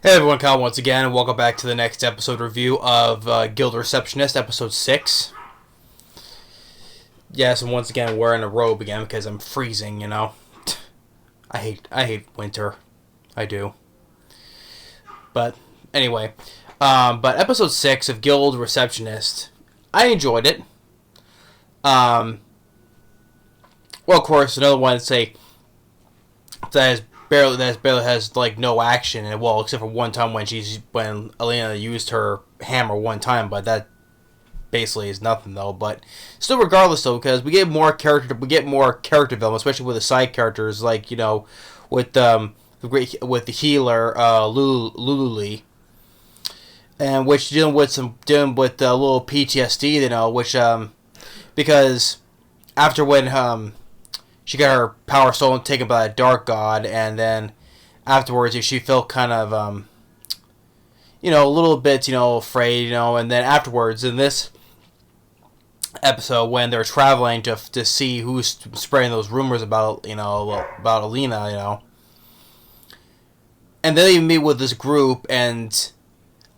Hey everyone, Kyle once again, and welcome back to the next episode review of Guild Receptionist, episode 6. Yes, and once again, wearing a robe again because I'm freezing, you know. I hate winter. I do. But, anyway. But episode 6 of Guild Receptionist, I enjoyed it. Well, of course, another one say that barely has like no action, and well, except for one time when Alina used her hammer one time, but that basically is nothing though. But still, regardless though, because we get more character development, especially with the side characters, like with the healer Lululee, and which dealing with a little PTSD, which because after when she got her power stolen, taken by a dark god, and then afterwards she felt kind of, a little bit, afraid, and then afterwards in this episode when they're traveling to see who's spreading those rumors about Alina, and then they meet with this group, and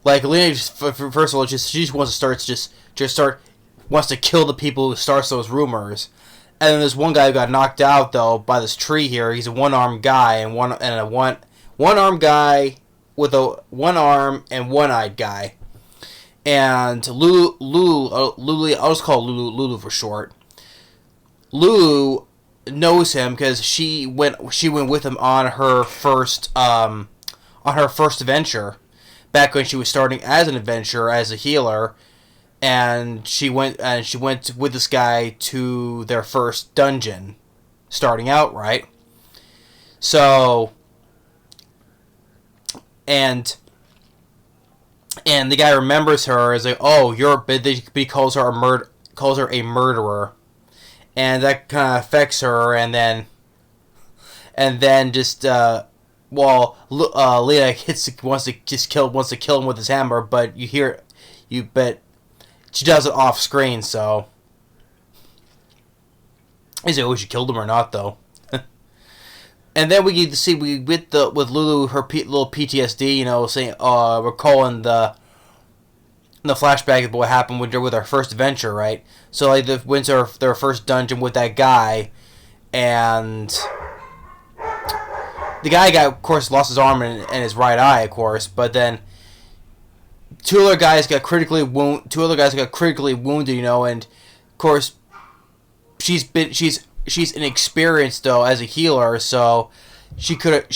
like Alina, first of all, she just wants to wants to kill the people who starts those rumors. And then there's one guy who got knocked out though by this tree here. He's a one-armed guy and one-armed guy with a one arm and one-eyed guy. And Lulu, I'll just call Lulu for short. Lulu knows him because she went with him on her first adventure, back when she was starting as an adventurer as a healer. And she went with this guy to their first dungeon, starting out, right? So, and the guy remembers her as like, oh, he calls her a murderer, and that kind of affects her, and then just Lena wants to kill him with his hammer, but she does it off screen, so I say, oh, she killed him or not, though. And then we get to see with Lulu her little PTSD, saying recalling the flashback of what happened with our first adventure, right? So like went to their first dungeon with that guy, and the guy of course lost his arm and his right eye, of course, but then two other guys got critically wounded, and of course she's inexperienced though as a healer, so she could have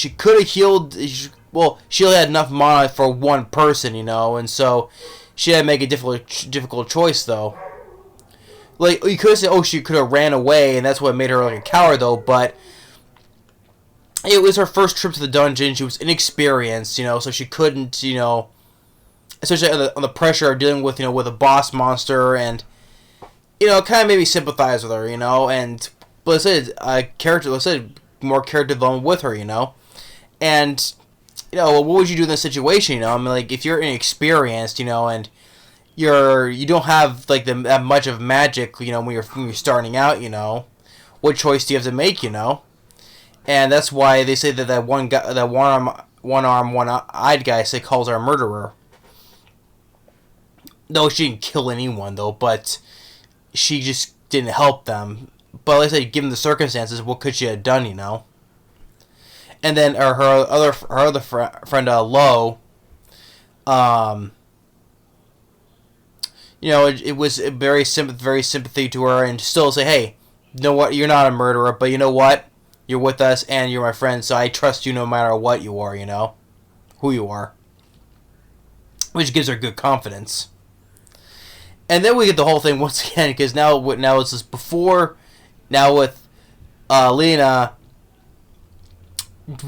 healed. Well, she only had enough mana for one person, and so she had to make a difficult choice though. Like, you could say, oh, she could have ran away, and that's what made her like a coward though, but it was her first trip to the dungeon. She was inexperienced, so she couldn't, especially on the pressure of dealing with with a boss monster, and kind of made me sympathize with her, and let's say more character development with her, and what would you do in this situation? I mean, like, if you're inexperienced, and you don't have like that much of magic, when you're starting out, what choice do you have to make, and that's why they say that one guy, that one-eyed guy, calls her a murderer. No, she didn't kill anyone, though, but she just didn't help them. But like I said, given the circumstances, what could she have done, And then her other friend, Lo, it was very sympathy to her, and still say, hey, you know what, you're not a murderer, but you know what, you're with us, and you're my friend, so I trust you no matter what you are, who you are. Which gives her good confidence. And then we get the whole thing once again, because now it's just before, now with Lena,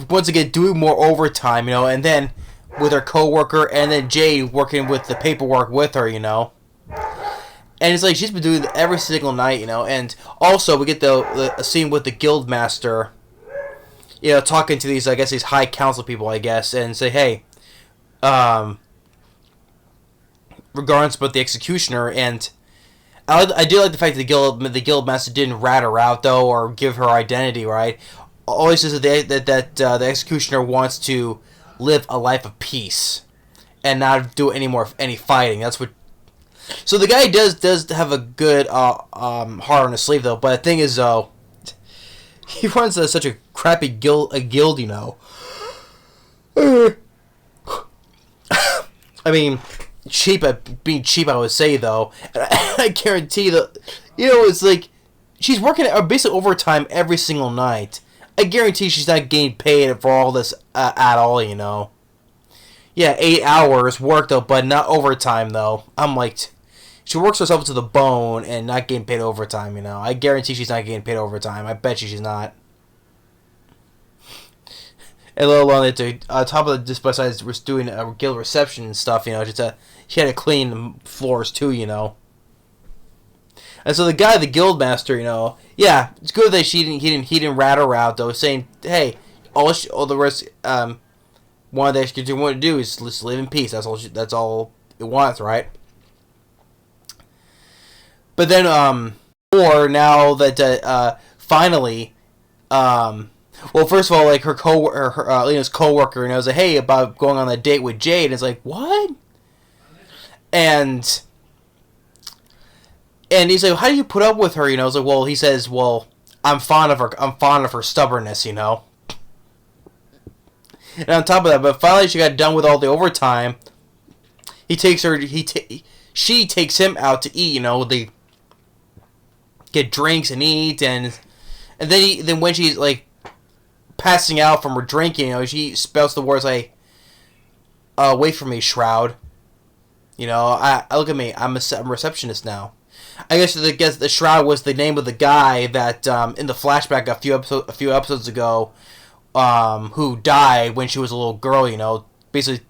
once again doing more overtime, and then with her co-worker, and then Jade working with the paperwork with her, And it's like she's been doing it every single night, And also we get the scene with the guild master, talking to these high council people, and say, hey, regardless about the executioner, and I do like the fact that the guild master didn't rat her out though, or give her identity, right? Always says that the executioner wants to live a life of peace and not do any fighting. That's what. So the guy does have a good heart on his sleeve though. But the thing is though, he runs such a crappy guild, you know. I mean, being cheap, I would say though. And I guarantee that, you know, it's like she's working basically overtime every single night. I guarantee she's not getting paid for all this at all, you know. Yeah, 8 hours work though, but not overtime though. I'm like, she works herself to the bone and not getting paid overtime, you know. I guarantee she's not getting paid overtime. I bet you she's not. And let alone that on top of this, besides doing a guild reception and stuff, you know, she had to clean the floors too, you know. And so the guy, the guild master, you know, yeah, it's good that he didn't rat her out though, saying, hey, all the rest one that she want to do is just live in peace. That's all it wants, right? But then or now that finally well, first of all, like her Alina's coworker, and I was like, hey, about going on a date with Jade, and it's like, what? And he's like, how do you put up with her? You know, I was like, well, he says, well, I'm fond of her stubbornness, you know. And on top of that, but finally she got done with all the overtime. She takes him out to eat, you know, they get drinks and eat, and then when she's like passing out from her drinking, you know, she spouts the words like, wait for me, Shroud. You know, I look at me, I'm a receptionist now. I guess the Shroud was the name of the guy that in the flashback a few episodes ago, who died when she was a little girl. You know, basically,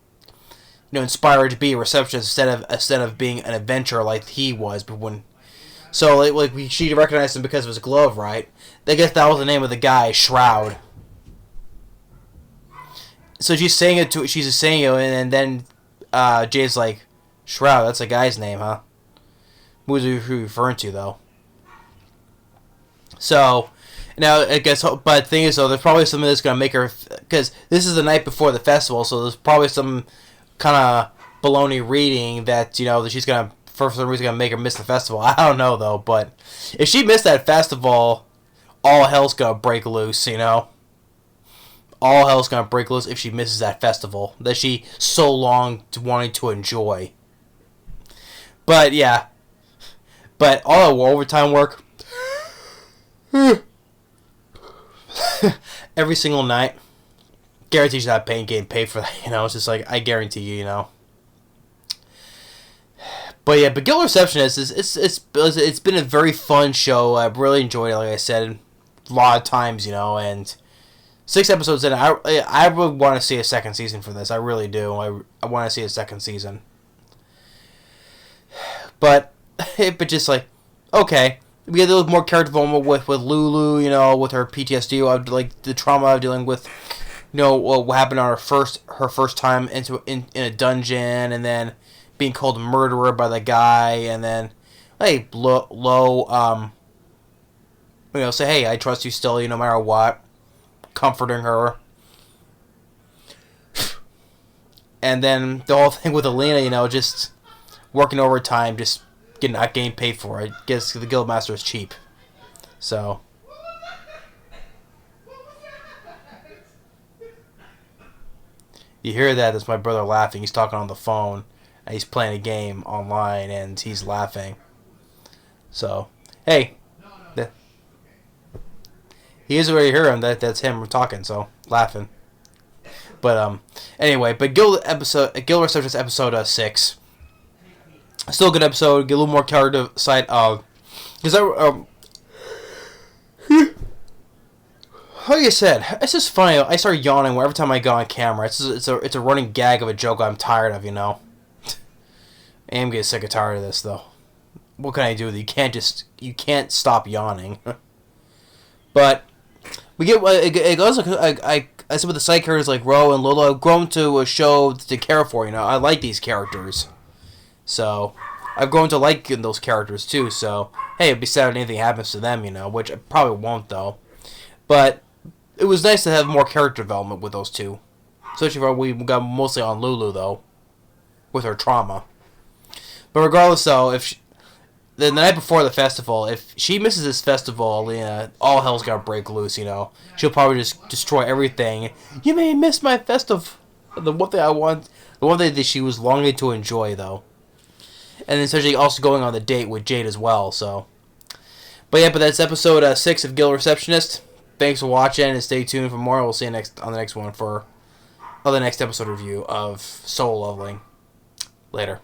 you know, inspired to be a receptionist instead of being an adventurer like he was. But she recognized him because of his glove, right? I guess that was the name of the guy, Shroud. So she's saying it, and then Jay's like, Shroud, that's a guy's name, huh? Who's he referring to, though? So, now, I guess, but the thing is, though, there's probably something that's going to make her, because this is the night before the festival, so there's probably some kind of baloney reading that, you know, that she's going to, for some reason, going to make her miss the festival. I don't know, though, but if she missed that festival, all hell's going to break loose, you know? All hell's going to break loose if she misses that festival that she so long wanted to enjoy. But, yeah. But all the overtime work, every single night, guarantee she's not getting paid for that, you know? It's just like, I guarantee you, you know? But yeah, but Guild Receptionist it's been a very fun show. I've really enjoyed it, like I said, a lot of times, you know, and 6 episodes in, I really want to see a second season for this. I really do. I want to see a second season. But just like, okay, we get a little more character development with Lululee, you know, with her PTSD, like the trauma of dealing with, you know, what happened on her first time in a dungeon, and then being called a murderer by the guy, and then, hey, you know, say, hey, I trust you still, you know, no matter what. Comforting her. And then the whole thing with Alina, you know, just working overtime, just not getting paid for it. I guess the Guildmaster is cheap. So. You hear that? That's my brother laughing. He's talking on the phone. And he's playing a game online, and he's laughing. So, hey. He is already hear him. That's him talking, so laughing. But anyway, but Guild Receptionist episode 6. Still a good episode. Get a little more character side. Because like I said, it's just funny. I start yawning every time I go on camera. It's a running gag of a joke I'm tired of, you know. I am getting sick and tired of this though. What can I do? You can't stop yawning. But we get it goes like I said with the side characters like Ro and Lola. I've grown to a show to care for. You know, I like these characters, so I've grown to like those characters too. So hey, it'd be sad if anything happens to them. You know, which I probably won't though. But it was nice to have more character development with those two. Especially for we got mostly on Lulu, though. With her trauma. But regardless, though, the night before the festival, if she misses this festival, Alina, all hell's gonna break loose, you know. She'll probably just destroy everything. You may miss my festival. The one thing that she was longing to enjoy, though. And then essentially also going on the date with Jade as well, so. But yeah, that's episode 6 of Guild Receptionist. Thanks for watching, and stay tuned for more. We'll see you on the next one for the next episode review of Soul Leveling. Later.